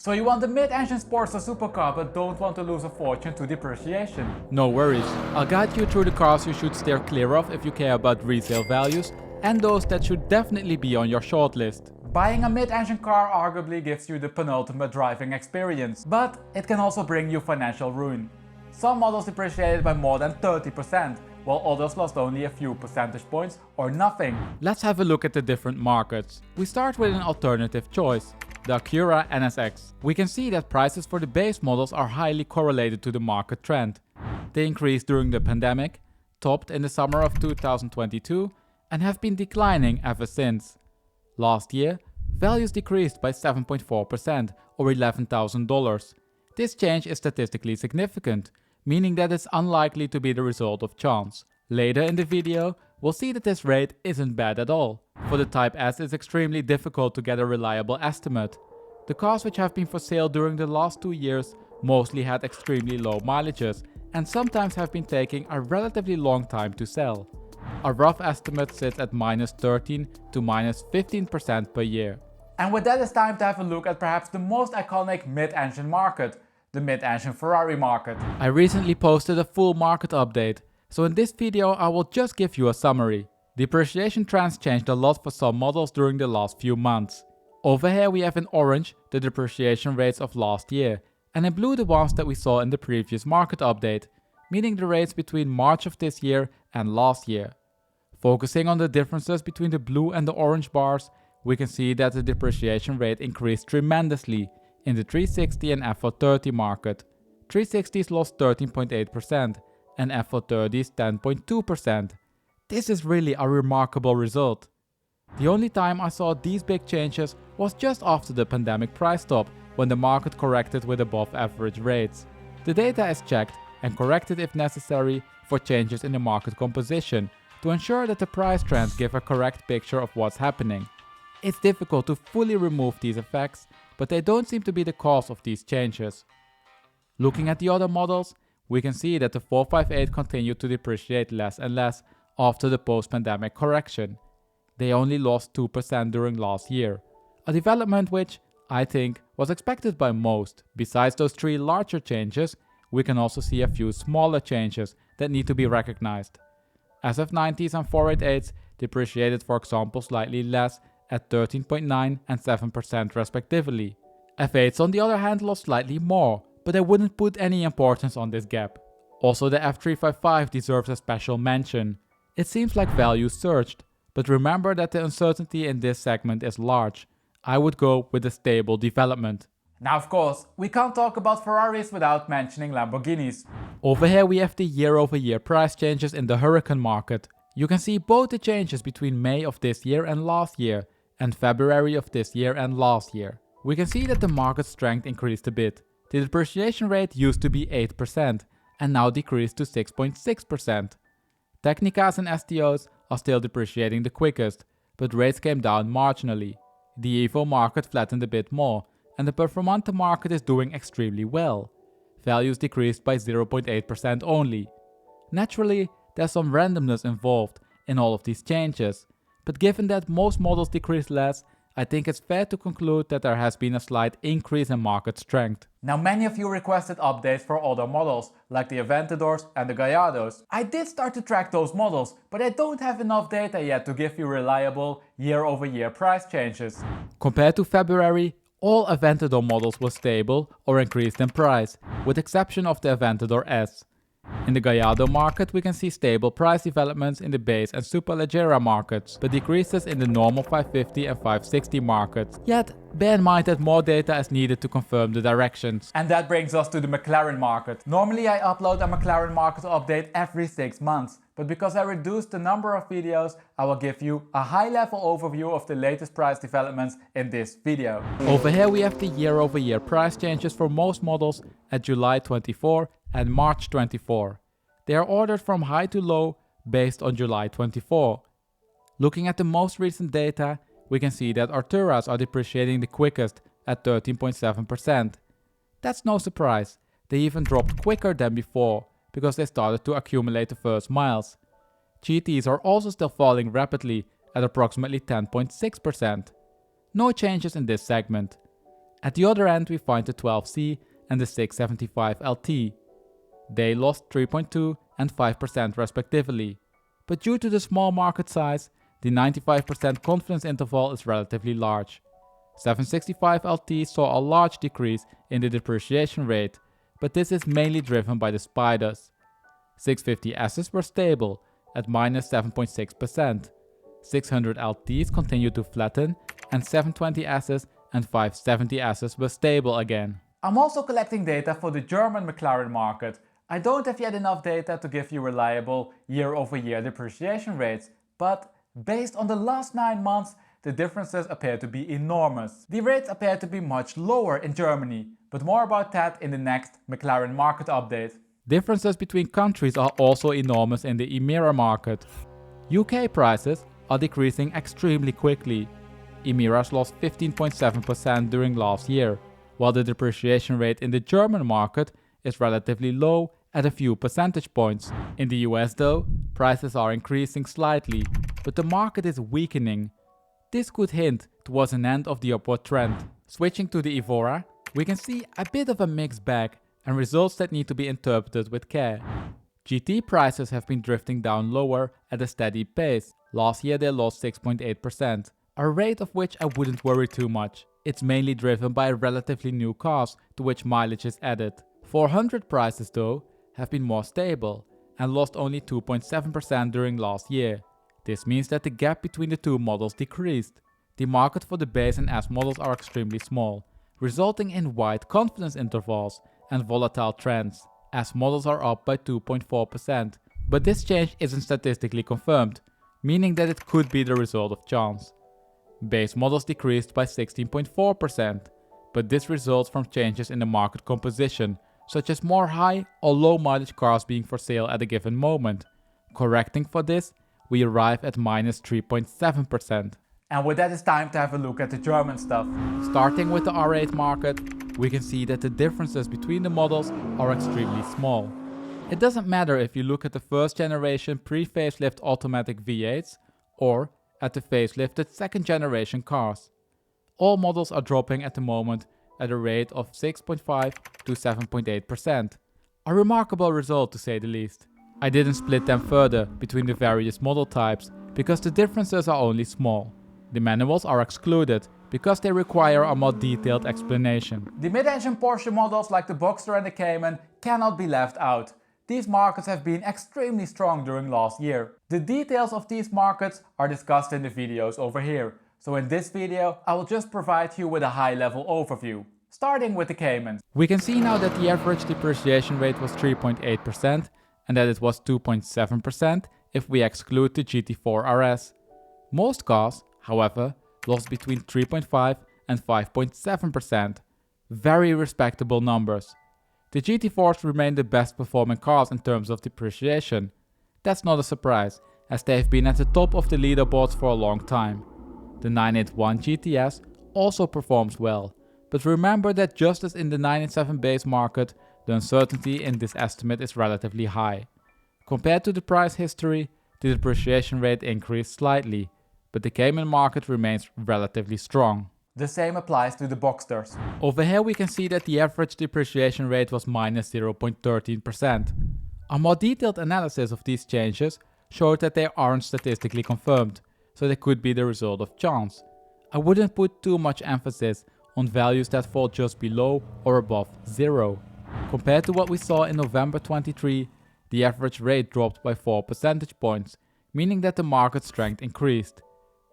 So you want the mid-engine sports or supercar but don't want to lose a fortune to depreciation? No worries, I'll guide you through the cars you should steer clear of if you care about resale values and those that should definitely be on your shortlist. Buying a mid-engine car arguably gives you the penultimate driving experience, but it can also bring you financial ruin. Some models depreciated by more than 30%, while others lost only a few percentage points or nothing. Let's have a look at the different markets. We start with an alternative choice, the Acura NSX. We can see that prices for the base models are highly correlated to the market trend. They increased during the pandemic, topped in the summer of 2022, and have been declining ever since. Last year, values decreased by 7.4% or $11,000. This change is statistically significant, meaning that it's unlikely to be the result of chance. Later in the video, we'll see that this rate isn't bad at all. For the Type S, it's extremely difficult to get a reliable estimate. The cars which have been for sale during the last 2 years mostly had extremely low mileages and sometimes have been taking a relatively long time to sell. A rough estimate sits at -13 to -15% per year. And with that, it's time to have a look at perhaps the most iconic mid-engine market, the mid-engine Ferrari market. I recently posted a full market update, so in this video I will just give you a summary. Depreciation trends changed a lot for some models during the last few months. Over here we have in orange the depreciation rates of last year, and in blue the ones that we saw in the previous market update, meaning the rates between March of this year and last year. Focusing on the differences between the blue and the orange bars, we can see that the depreciation rate increased tremendously in the 360 and F430 market. 360s lost 13.8% and F430s 10.2%. This is really a remarkable result. The only time I saw these big changes was just after the pandemic price top, when the market corrected with above average rates. The data is checked and corrected if necessary for changes in the market composition to ensure that the price trends give a correct picture of what's happening. It's difficult to fully remove these effects, but they don't seem to be the cause of these changes. Looking at the other models, we can see that the 458 continued to depreciate less and less after the post-pandemic correction. They only lost 2% during last year, a development which, I think, was expected by most. Besides those 3 larger changes, we can also see a few smaller changes that need to be recognized. SF90s and 488s depreciated, for example, slightly less at 13.9% and 7% respectively. F8s on the other hand lost slightly more, but I wouldn't put any importance on this gap. Also, the F355 deserves a special mention. It seems like values surged, but remember that the uncertainty in this segment is large. I would go with a stable development. Now of course, we can't talk about Ferraris without mentioning Lamborghinis. Over here we have the year-over-year price changes in the Huracan market. You can see both the changes between May of this year and last year, and February of this year and last year. We can see that the market strength increased a bit. The depreciation rate used to be 8% and now decreased to 6.6%. Technicas and STOs are still depreciating the quickest, but rates came down marginally. The Evo market flattened a bit more, and the Performante market is doing extremely well. Values decreased by 0.8% only. Naturally, there's some randomness involved in all of these changes, but given that most models decreased less, I think it's fair to conclude that there has been a slight increase in market strength. Now many of you requested updates for other models, like the Aventadors and the Gallardos. I did start to track those models, but I don't have enough data yet to give you reliable year-over-year price changes. Compared to February, all Aventador models were stable or increased in price, with exception of the Aventador S. In the Gallardo market, we can see stable price developments in the base and Superleggera markets, but decreases in the normal 550 and 560 markets. Yet, bear in mind that more data is needed to confirm the directions. And that brings us to the McLaren market. Normally I upload a McLaren market update every 6 months, but because I reduced the number of videos, I will give you a high-level overview of the latest price developments in this video. Over here we have the year-over-year price changes for most models at July 24 and March 24. They are ordered from high to low based on July 24. Looking at the most recent data, we can see that Arturas are depreciating the quickest at 13.7%. That's no surprise, they even dropped quicker than before because they started to accumulate the first miles. GTs are also still falling rapidly at approximately 10.6%. No changes in this segment. At the other end we find the 12C and the 675 LT. They lost 3.2 and 5% respectively, but due to the small market size, the 95% confidence interval is relatively large. 765 LT saw a large decrease in the depreciation rate, but this is mainly driven by the spiders. 650Ss were stable at minus 7.6%. 600 LTs continued to flatten, and 720Ss and 570Ss were stable again. I'm also collecting data for the German McLaren market. I don't have yet enough data to give you reliable year-over-year depreciation rates, but based on the last 9 months, the differences appear to be enormous. The rates appear to be much lower in Germany, but more about that in the next McLaren market update. Differences between countries are also enormous in the EMERA market. UK prices are decreasing extremely quickly. EMERA's lost 15.7% during last year, while the depreciation rate in the German market is relatively low at a few percentage points. In the US though, prices are increasing slightly, but the market is weakening. This could hint towards an end of the upward trend. Switching to the Evora, we can see a bit of a mixed bag and results that need to be interpreted with care. GT prices have been drifting down lower at a steady pace. Last year they lost 6.8%, a rate of which I wouldn't worry too much. It's mainly driven by relatively new cars to which mileage is added. 400 prices though have been more stable and lost only 2.7% during last year. This means that the gap between the two models decreased. The market for the base and S models are extremely small, resulting in wide confidence intervals and volatile trends. S models are up by 2.4%, but this change isn't statistically confirmed, meaning that it could be the result of chance. Base models decreased by 16.4%, but this results from changes in the market composition, such as more high or low mileage cars being for sale at a given moment. Correcting for this, we arrive at minus 3.7%. And with that, it's time to have a look at the German stuff. Starting with the R8 market, we can see that the differences between the models are extremely small. It doesn't matter if you look at the first generation pre-facelift automatic V8s or at the facelifted second generation cars. All models are dropping at the moment at a rate of 6.5 to 7.8%. A remarkable result to say the least. I didn't split them further between the various model types because the differences are only small. The manuals are excluded because they require a more detailed explanation. The mid-engine Porsche models like the Boxster and the Cayman cannot be left out. These markets have been extremely strong during last year. The details of these markets are discussed in the videos over here. So in this video, I will just provide you with a high-level overview. Starting with the Cayman. We can see now that the average depreciation rate was 3.8% and that it was 2.7% if we exclude the GT4 RS. Most cars, however, lost between 3.5 and 5.7%. Very respectable numbers. The GT4s remain the best performing cars in terms of depreciation. That's not a surprise, as they have been at the top of the leaderboards for a long time. The 981 GTS also performs well, but remember that just as in the 987 base market, the uncertainty in this estimate is relatively high. Compared to the price history, the depreciation rate increased slightly, but the Cayman market remains relatively strong. The same applies to the Boxsters. Over here we can see that the average depreciation rate was minus 0.13%. A more detailed analysis of these changes showed that they aren't statistically confirmed, so they could be the result of chance. I wouldn't put too much emphasis on values that fall just below or above 0. Compared to what we saw in November 23, the average rate dropped by 4 percentage points, meaning that the market strength increased.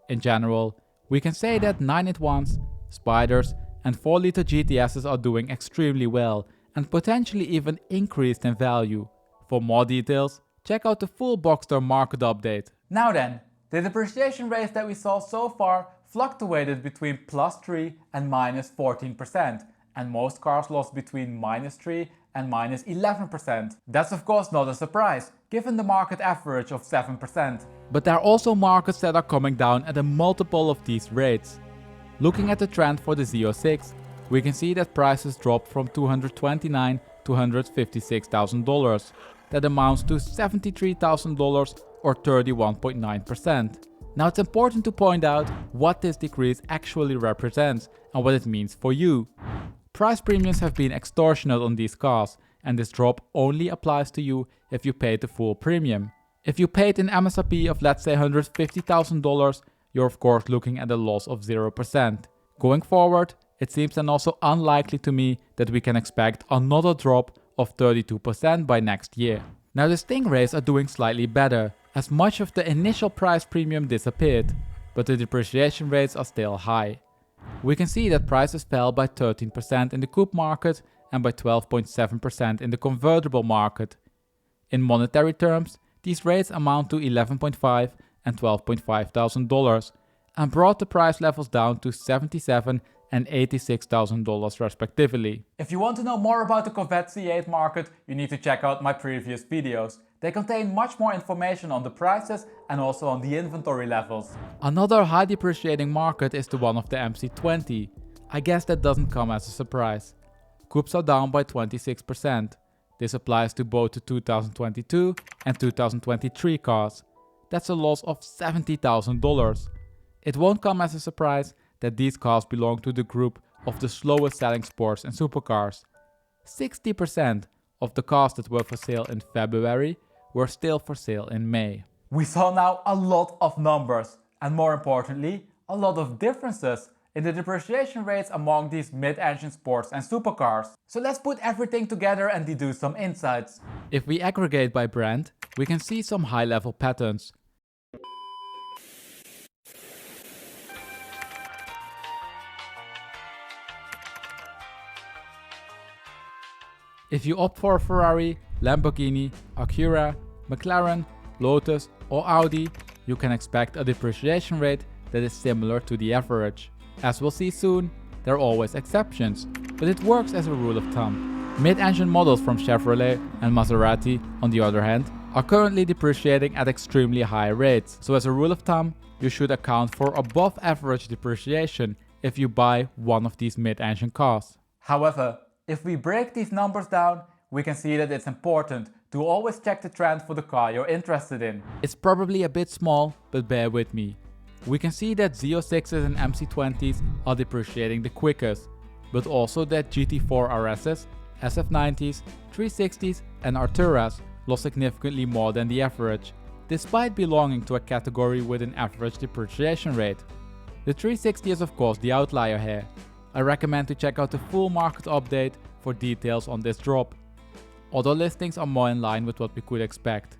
In general, we can say that 981s, Spiders and 4-liter GTSs are doing extremely well and potentially even increased in value. For more details, check out the full Boxster market update. Now then, the depreciation rates that we saw so far fluctuated between plus 3 and minus 14%, and most cars lost between minus 3 and minus 11%. That's of course not a surprise, given the market average of 7%. But there are also markets that are coming down at a multiple of these rates. Looking at the trend for the Z06, we can see that prices dropped from $229,000 to $156,000. That amounts to $73,000 or 31.9%. Now it's important to point out what this decrease actually represents and what it means for you. Price premiums have been extortionate on these cars, and this drop only applies to you if you paid the full premium. If you paid an MSRP of let's say $150,000, you're of course looking at a loss of 0%. Going forward, it seems then also unlikely to me that we can expect another drop of 32% by next year. Now the Stingrays are doing slightly better, as much of the initial price premium disappeared, but the depreciation rates are still high. We can see that prices fell by 13% in the coupe market and by 12.7% in the convertible market. In monetary terms, these rates amount to $11.5 and $12.5 thousand and brought the price levels down to $77,000 and $86,000 respectively. If you want to know more about the Corvette Z08 market, you need to check out my previous videos. They contain much more information on the prices and also on the inventory levels. Another high depreciating market is the one of the MC20. I guess that doesn't come as a surprise. Coupes are down by 26%. This applies to both the 2022 and 2023 cars. That's a loss of $70,000. It won't come as a surprise that these cars belong to the group of the slowest selling sports and supercars. 60% of the cars that were for sale in February were still for sale in May. We saw now a lot of numbers and more importantly, a lot of differences in the depreciation rates among these mid-engine sports and supercars. So let's put everything together and deduce some insights. If we aggregate by brand, we can see some high-level patterns. If you opt for a Ferrari, Lamborghini, Acura, McLaren, Lotus or Audi, you can expect a depreciation rate that is similar to the average. As we'll see soon, there are always exceptions, but it works as a rule of thumb. Mid-engine models from Chevrolet and Maserati, on the other hand, are currently depreciating at extremely high rates. So as a rule of thumb, you should account for above average depreciation if you buy one of these mid-engine cars. However, if we break these numbers down, we can see that it's important to always check the trend for the car you're interested in. It's probably a bit small, but bear with me. We can see that Z06s and MC20s are depreciating the quickest, but also that GT4 RSs, SF90s, 360s and Arturas lost significantly more than the average, despite belonging to a category with an average depreciation rate. The 360 is of course the outlier here. I recommend to check out the full market update for details on this drop. Other listings are more in line with what we could expect.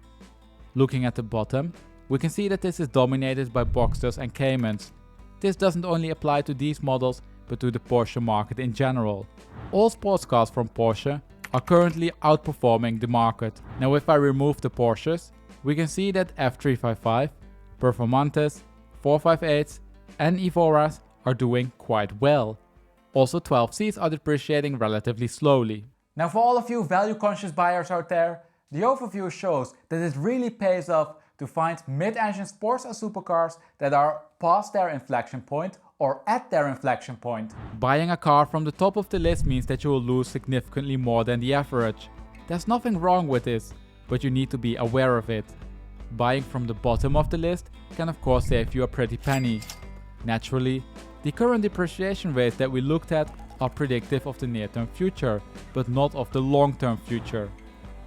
Looking at the bottom, we can see that this is dominated by Boxsters and Caymans. This doesn't only apply to these models, but to the Porsche market in general. All sports cars from Porsche are currently outperforming the market. Now if I remove the Porsches, we can see that F355, Performantes, 458s and Evoras are doing quite well. Also 12Cs are depreciating relatively slowly. Now for all of you value conscious buyers out there, the overview shows that it really pays off to find mid-engine sports or supercars that are past their inflection point or at their inflection point. Buying a car from the top of the list means that you will lose significantly more than the average. There's nothing wrong with this, but you need to be aware of it. Buying from the bottom of the list can of course save you a pretty penny. Naturally, the current depreciation rates that we looked at are predictive of the near-term future, but not of the long-term future.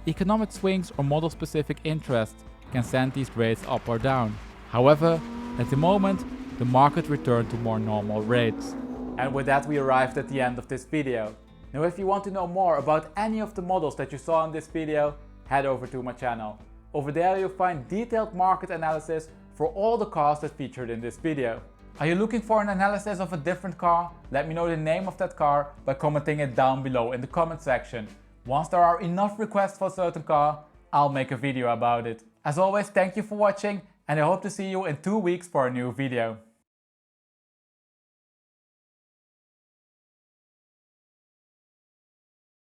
Economic swings or model-specific interests can send these rates up or down. However, at the moment, the market returned to more normal rates. And with that we arrived at the end of this video. Now if you want to know more about any of the models that you saw in this video, head over to my channel. Over there you'll find detailed market analysis for all the cars that featured in this video. Are you looking for an analysis of a different car? Let me know the name of that car by commenting it down below in the comment section. Once there are enough requests for a certain car, I'll make a video about it. As always, thank you for watching and I hope to see you in 2 weeks for a new video.